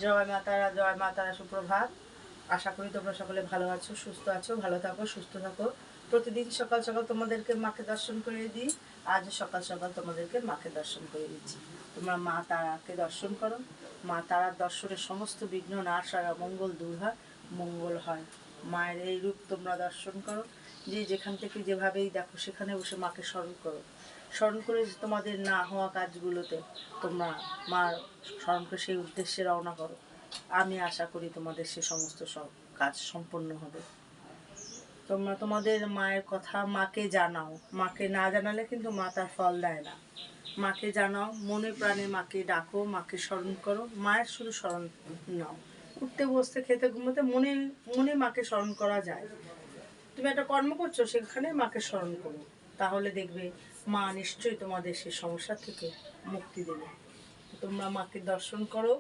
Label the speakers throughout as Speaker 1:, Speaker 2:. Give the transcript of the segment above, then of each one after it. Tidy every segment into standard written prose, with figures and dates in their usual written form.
Speaker 1: জয় মা তারা, জয় মা তারা, সুপ্রভাত। আশা করি তোমরা সকলে ভালো আছো, সুস্থ আছো। ভালো থাকো, সুস্থ থাকো। প্রতিদিন সকাল সকাল তোমাদেরকে মাকে দর্শন করে দিই। আজ সকাল সকাল তোমাদেরকে মাকে দর্শন করে দিচ্ছি। তোমরা মা তারাকে দর্শন করো। মা তারার দর্শনে সমস্ত বিঘ্ন নাশ আর অমঙ্গল দূর হয়, মঙ্গল হয়। মায়ের এই রূপ তোমরা দর্শন করো। যে যেখান থেকে যেভাবেই দেখো সেখানে বসে মাকে স্মরণ করো। স্মরণ করে তোমাদের না হওয়া কাজগুলোতে তোমরা মার স্মরণ করে সেই উদ্দেশ্যে রওনা করো। আমি আশা করি তোমাদের সে সমস্ত সব কাজ সম্পন্ন হবে। তোমরা তোমাদের মায়ের কথা মাকে জানাও। মাকে না জানালে কিন্তু মা তার ফল দেয় না। মাকে জানাও, মনে প্রাণে মাকে ডাকো, মাকে স্মরণ করো। মায়ের শুধু স্মরণ নাও। উঠতে বসতে খেতে ঘুমোতে মনে মনে মাকে স্মরণ করা যায়। তুমি একটা কর্ম করছো, সেখানে মাকে স্মরণ করো। তাহলে দেখবে মা নিশ্চয়ই তোমাদের সেই সমস্যা থেকে মুক্তি দেবে। তোমরা মাকে দর্শন করো।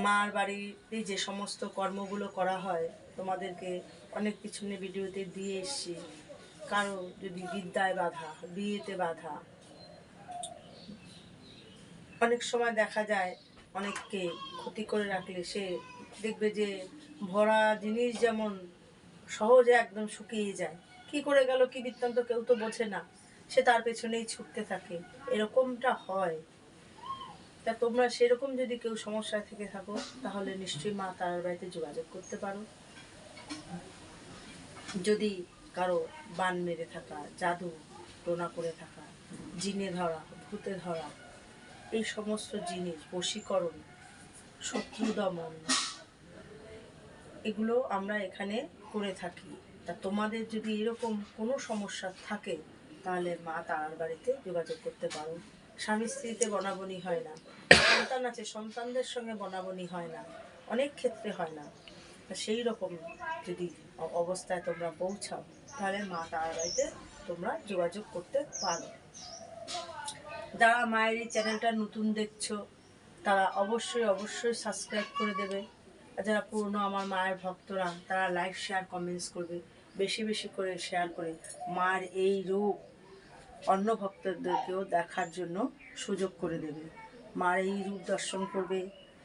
Speaker 1: মার বাড়িতে যে সমস্ত কর্মগুলো করা হয় তোমাদেরকে অনেক পিছনে ভিডিওতে দিয়ে এসছি। কারো যদি বিদ্যায় বাধা, বিয়েতে বাধা, অনেক সময় দেখা যায় অনেককে ক্ষতি করে রাখলে সে দেখবে যে ভরা জিনিস যেমন সহজে একদম শুকিয়ে যায়, কি করে গেল কি বৃত্তান্ত কেউ তো বোঝে না, সে তার পেছনেই ছুটতে থাকে। এরকমটা হয়। তা তোমরা সেরকম যদি কেউ সমস্যায় থেকে থাকো তাহলে নিশ্চয়ই মা তারার বাড়িতে যোগাযোগ করতে পারো। যদি কারো বান মেরে থাকা, জাদু টোনা করে থাকা, জিনে ধরা, ভূতে ধরা, এই সমস্ত জিনিস, বশীকরণ, শত্রু দমন, এগুলো আমরা এখানে করে থাকি। তা তোমাদের যদি এরকম কোনো সমস্যা থাকে তাহলে মা তারার বাড়িতে যোগাযোগ করতে পারো। স্বামী স্ত্রীতে বনাবনি হয় না, সন্তান আছে সন্তানদের সঙ্গে বনাবনি হয় না, অনেক ক্ষেত্রে হয় না। সেই রকম যদি অবস্থায় তোমরা পৌঁছাও তাহলে মা তারার বাড়িতে তোমরা যোগাযোগ করতে পারো। যারা মায়ের এই চ্যানেলটা নতুন দেখছো তারা অবশ্যই সাবস্ক্রাইব করে দেবে। আর যারা পুরনো আমার মায়ের ভক্তরা তারা লাইক শেয়ার কমেন্টস করবে, বেশি বেশি করে শেয়ার করে মার এই রূপ অন্য ভক্তদেরকেও দেখার জন্য সুযোগ করে দেবে। মার এই রূপ দর্শন করবে,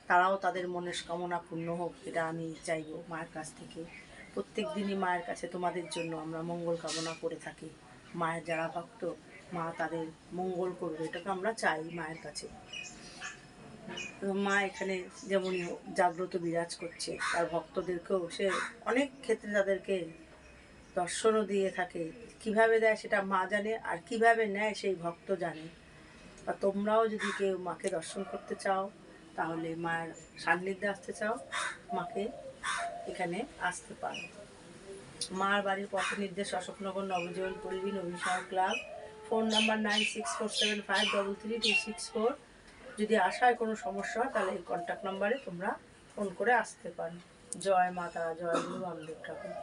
Speaker 1: তারাও তাদের মনের কামনা পূর্ণ হোক, এটা আমি চাইবো মায়ের কাছ থেকে। প্রত্যেক দিনই মায়ের কাছে তোমাদের জন্য আমরা মঙ্গল কামনা করে থাকি। মায়ের যারা ভক্ত, মা তাদের মঙ্গল করবে, এটাকে আমরা চাই মায়ের কাছে। মা এখানে যেমন জাগ্রত বিরাজ করছে, তার ভক্তদেরকেও সে অনেক ক্ষেত্রে তাদেরকে দর্শনও দিয়ে থাকে। কিভাবে দেয় সেটা মা জানে, আর কিভাবে নেয় সেই ভক্ত জানে। বা তোমরাও যদি কেউ মাকে দর্শন করতে চাও, তাহলে মায়ের সান্নিধ্যে আসতে চাও, মাকে এখানে আসতে পারো। মার বাড়ির পথ নির্দেশ অশোকনগর নবজীবন পল্লী নবীন ক্লাব। Phone number 9647533264। যদি আসায় কোনো সমস্যা হয় তাহলে এই কন্ট্যাক্ট নাম্বারে তোমরা ফোন করে আসতে পারো। জয় মা তারা, জয় গুরু বামদেব ঠাকুর।